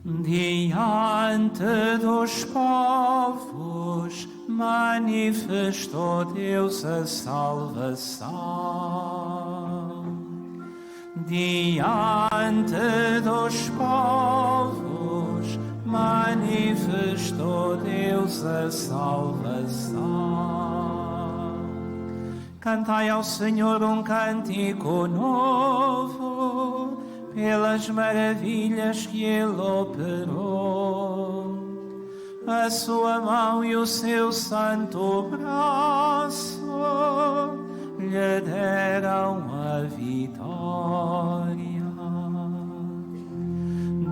Diante dos povos manifestou Deus a salvação. Diante dos povos manifestou Deus a salvação. Cantai ao Senhor um cântico novo, pelas maravilhas que Ele operou. A sua mão e o seu santo braço lhe deram a vitória.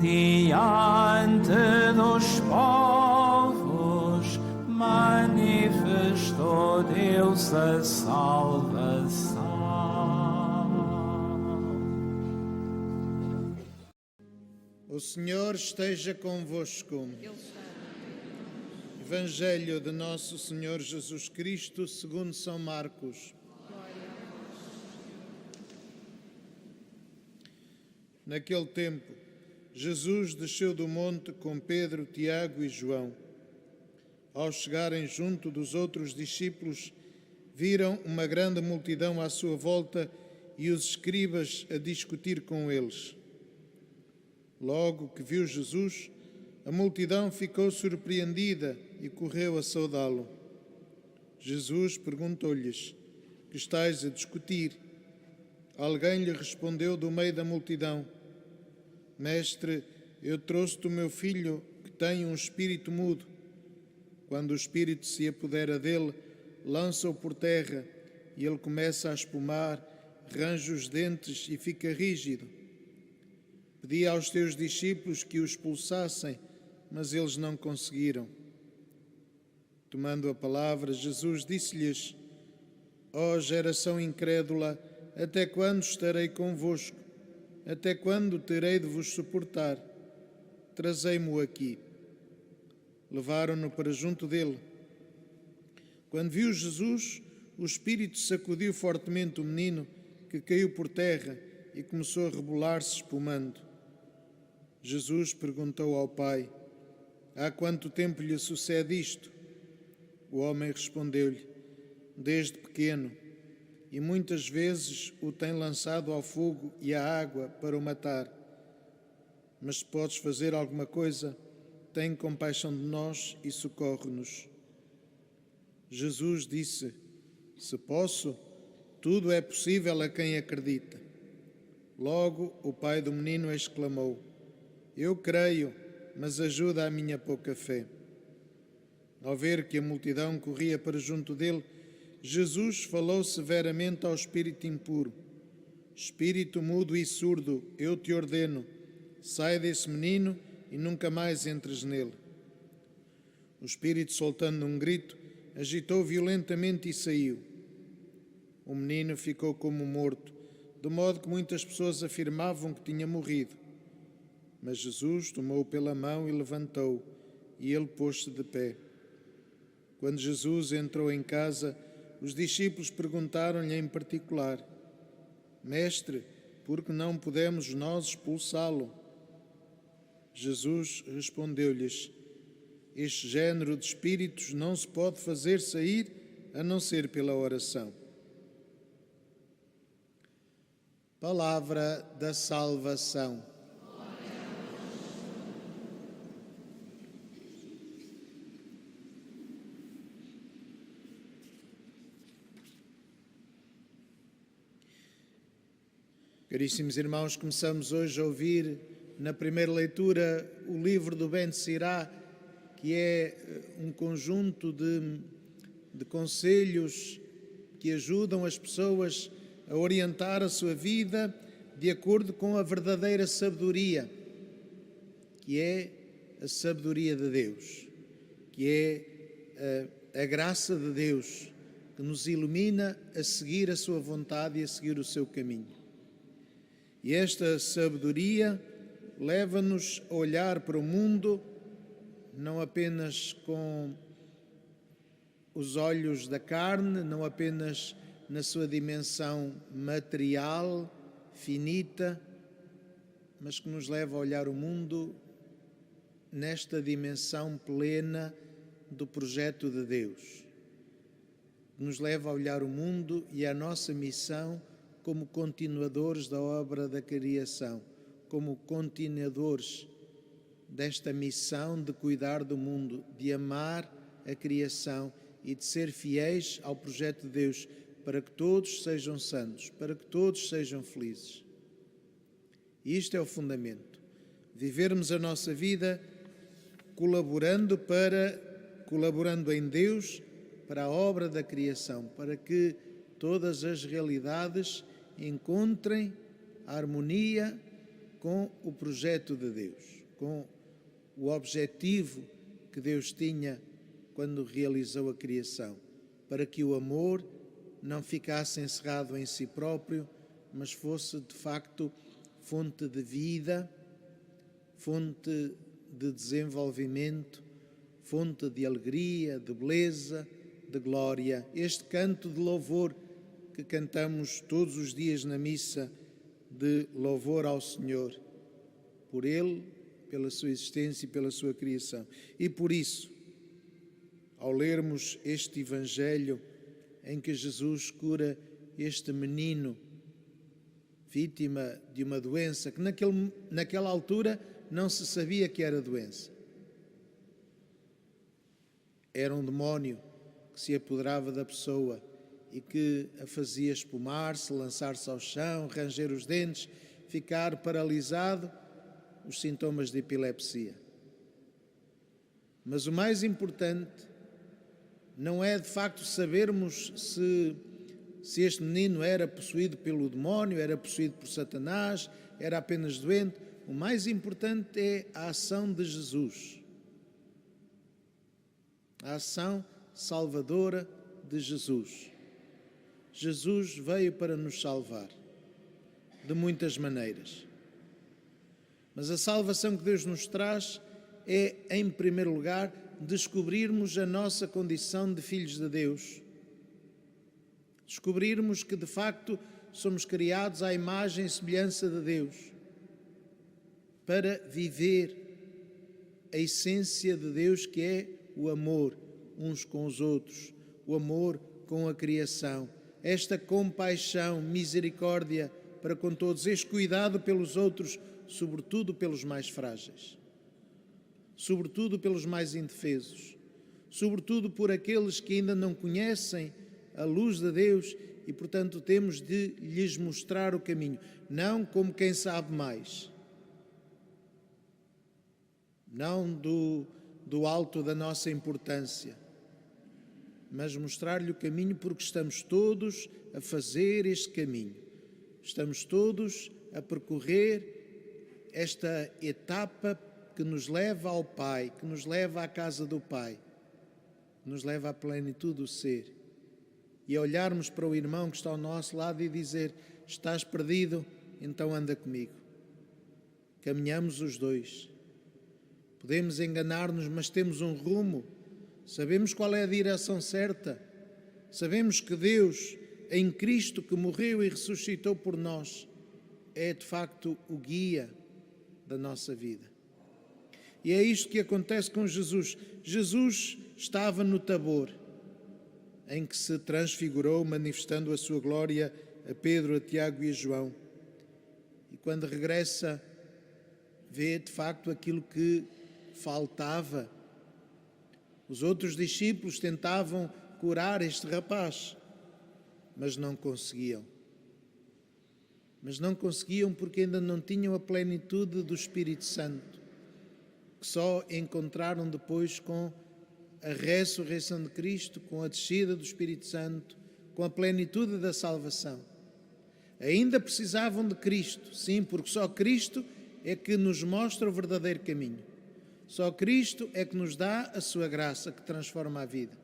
Diante dos povos manifestou Deus a salvação. O Senhor esteja convosco. Evangelho de Nosso Senhor Jesus Cristo, segundo São Marcos. Naquele tempo, Jesus desceu do monte com Pedro, Tiago e João. Ao chegarem junto dos outros discípulos, viram uma grande multidão à sua volta e os escribas a discutir com eles. Logo que viu Jesus, a multidão ficou surpreendida e correu a saudá-lo. Jesus perguntou-lhes: "Que estáis a discutir?" Alguém lhe respondeu do meio da multidão: "Mestre, eu trouxe-te o meu filho, que tem um espírito mudo. Quando o espírito se apodera dele, lança-o por terra e ele começa a espumar, range os dentes e fica rígido. Pedi aos teus discípulos que o expulsassem, mas eles não conseguiram." Tomando a palavra, Jesus disse-lhes: "Ó geração incrédula, até quando estarei convosco? Até quando terei de vos suportar? Trazei-mo aqui." Levaram-no para junto dele. Quando viu Jesus, o espírito sacudiu fortemente o menino, que caiu por terra e começou a rebolar-se espumando. Jesus perguntou ao pai: "Há quanto tempo lhe sucede isto?" O homem respondeu-lhe: "Desde pequeno, e muitas vezes o tem lançado ao fogo e à água para o matar. Mas se podes fazer alguma coisa, tem compaixão de nós e socorre-nos." Jesus disse: "Se posso, tudo é possível a quem acredita." Logo o pai do menino exclamou: "Eu creio, mas ajuda a minha pouca fé." Ao ver que a multidão corria para junto dele, Jesus falou severamente ao espírito impuro: "Espírito mudo e surdo, eu te ordeno, sai desse menino e nunca mais entres nele." O espírito, soltando um grito, agitou violentamente e saiu. O menino ficou como morto, de modo que muitas pessoas afirmavam que tinha morrido. Mas Jesus tomou-o pela mão e levantou-o, e ele pôs-se de pé. Quando Jesus entrou em casa, os discípulos perguntaram-lhe em particular: "Mestre, por que não podemos nós expulsá-lo?" Jesus respondeu-lhes: "Este género de espíritos não se pode fazer sair a não ser pela oração." Palavra da salvação. Caríssimos irmãos, começamos hoje a ouvir na primeira leitura o livro do Ben Sirá, que é um conjunto de conselhos que ajudam as pessoas a orientar a sua vida de acordo com a verdadeira sabedoria, que é a sabedoria de Deus, que é a graça de Deus, que nos ilumina a seguir a sua vontade e a seguir o seu caminho. E esta sabedoria leva-nos a olhar para o mundo não apenas com os olhos da carne, não apenas na sua dimensão material, finita, mas que nos leva a olhar o mundo nesta dimensão plena do projeto de Deus, que nos leva a olhar o mundo e a nossa missão como continuadores da obra da criação, como continuadores desta missão de cuidar do mundo, de amar a criação e de ser fiéis ao projeto de Deus, para que todos sejam santos, para que todos sejam felizes. E isto é o fundamento. Vivermos a nossa vida colaborando em Deus para a obra da criação, para que todas as realidades encontrem harmonia com o projeto de Deus, com o objetivo que Deus tinha quando realizou a criação, para que o amor não ficasse encerrado em si próprio, mas fosse de facto fonte de vida, fonte de desenvolvimento, fonte de alegria, de beleza, de glória. Este canto de louvor que cantamos todos os dias na missa, de louvor ao Senhor, por Ele, pela sua existência e pela sua criação. E por isso, ao lermos este Evangelho em que Jesus cura este menino vítima de uma doença que naquela altura não se sabia que era doença. Era um demónio que se apoderava da pessoa e que a fazia espumar-se, lançar-se ao chão, ranger os dentes, ficar paralisado, os sintomas de epilepsia. Mas o mais importante não é de facto sabermos se este menino era possuído pelo demónio, era possuído por Satanás, era apenas doente. O mais importante é a ação de Jesus, a ação salvadora de Jesus. Jesus veio para nos salvar de muitas maneiras. Mas a salvação que Deus nos traz é, em primeiro lugar, descobrirmos a nossa condição de filhos de Deus. Descobrirmos que, de facto, somos criados à imagem e semelhança de Deus para viver a essência de Deus, que é o amor uns com os outros, o amor com a criação, esta compaixão, misericórdia para com todos, este cuidado pelos outros, sobretudo pelos mais frágeis, sobretudo pelos mais indefesos, sobretudo por aqueles que ainda não conhecem a luz de Deus e, portanto, temos de lhes mostrar o caminho, não como quem sabe mais, não do alto da nossa importância, mas mostrar-lhe o caminho, porque estamos todos a fazer este caminho, estamos todos a percorrer esta etapa que nos leva ao Pai, que nos leva à casa do Pai, que nos leva à plenitude do ser. E a olharmos para o irmão que está ao nosso lado e dizer: estás perdido, então anda comigo. Caminhamos os dois. Podemos enganar-nos, mas temos um rumo. Sabemos qual é a direção certa. Sabemos que Deus, em Cristo, que morreu e ressuscitou por nós, é de facto o guia da nossa vida. E é isto que acontece com Jesus. Jesus estava no Tabor, em que se transfigurou, manifestando a sua glória a Pedro, a Tiago e a João. E quando regressa, vê de facto aquilo que faltava. Os outros discípulos tentavam curar este rapaz, mas não conseguiam. Mas não conseguiam porque ainda não tinham a plenitude do Espírito Santo, que só encontraram depois com a ressurreição de Cristo, com a descida do Espírito Santo, com a plenitude da salvação. Ainda precisavam de Cristo, sim, porque só Cristo é que nos mostra o verdadeiro caminho. Só Cristo é que nos dá a sua graça, que transforma a vida.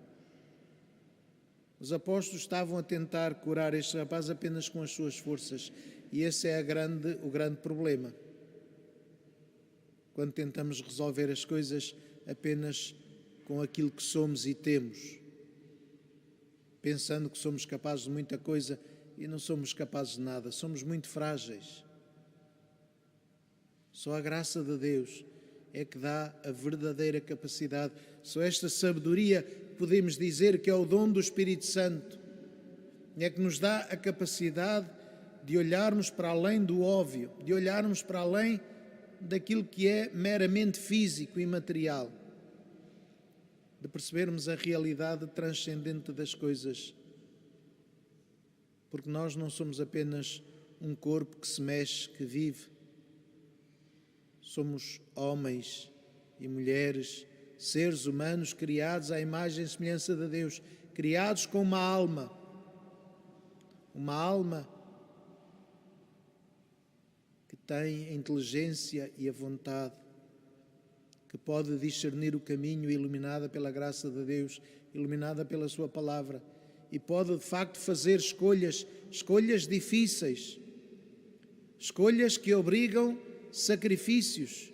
Os apóstolos estavam a tentar curar este rapaz apenas com as suas forças, e esse é o grande problema. Quando tentamos resolver as coisas apenas com aquilo que somos e temos, pensando que somos capazes de muita coisa e não somos capazes de nada, somos muito frágeis. Só a graça de Deus é que dá a verdadeira capacidade. Só esta sabedoria podemos dizer que é o dom do Espírito Santo. É que nos dá a capacidade de olharmos para além do óbvio, de olharmos para além daquilo que é meramente físico e material, de percebermos a realidade transcendente das coisas. Porque nós não somos apenas um corpo que se mexe, que vive. Somos homens e mulheres, seres humanos criados à imagem e semelhança de Deus, criados com uma alma que tem a inteligência e a vontade, que pode discernir o caminho, iluminada pela graça de Deus, iluminada pela sua palavra, e pode de facto fazer escolhas difíceis, escolhas que obrigam sacrifícios,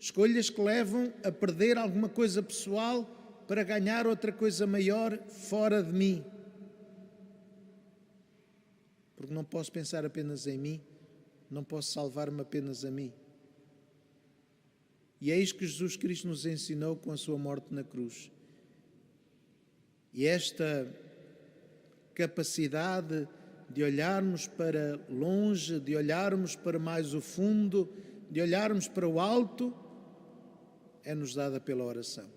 escolhas que levam a perder alguma coisa pessoal para ganhar outra coisa maior fora de mim. Porque não posso pensar apenas em mim, não posso salvar-me apenas a mim. E é isto que Jesus Cristo nos ensinou com a sua morte na cruz. E esta capacidade de olharmos para longe, de olharmos para mais o fundo, de olharmos para o alto, é-nos dada pela oração.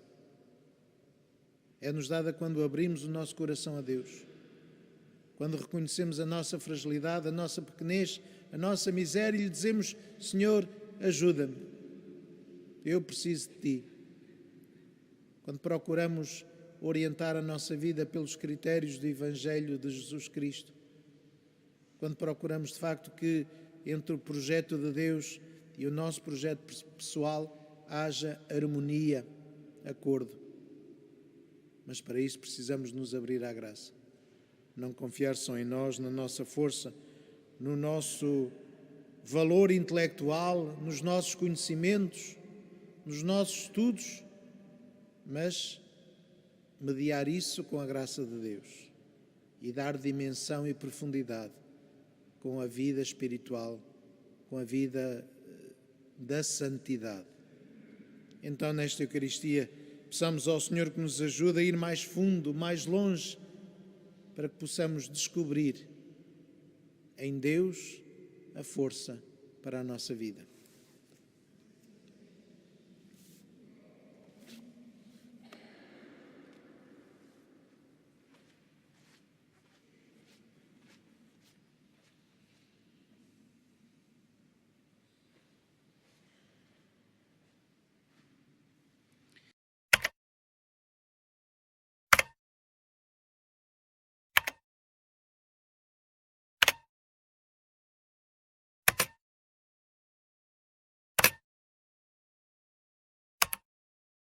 É-nos dada quando abrimos o nosso coração a Deus. Quando reconhecemos a nossa fragilidade, a nossa pequenez, a nossa miséria e lhe dizemos: Senhor, ajuda-me, eu preciso de Ti. Quando procuramos orientar a nossa vida pelos critérios do Evangelho de Jesus Cristo, quando procuramos de facto que entre o projeto de Deus e o nosso projeto pessoal haja harmonia, acordo. Mas para isso precisamos nos abrir à graça. Não confiar só em nós, na nossa força, no nosso valor intelectual, nos nossos conhecimentos, nos nossos estudos, mas mediar isso com a graça de Deus e dar dimensão e profundidade com a vida espiritual, com a vida da santidade. Então, nesta Eucaristia, peçamos ao Senhor que nos ajude a ir mais fundo, mais longe, para que possamos descobrir em Deus a força para a nossa vida.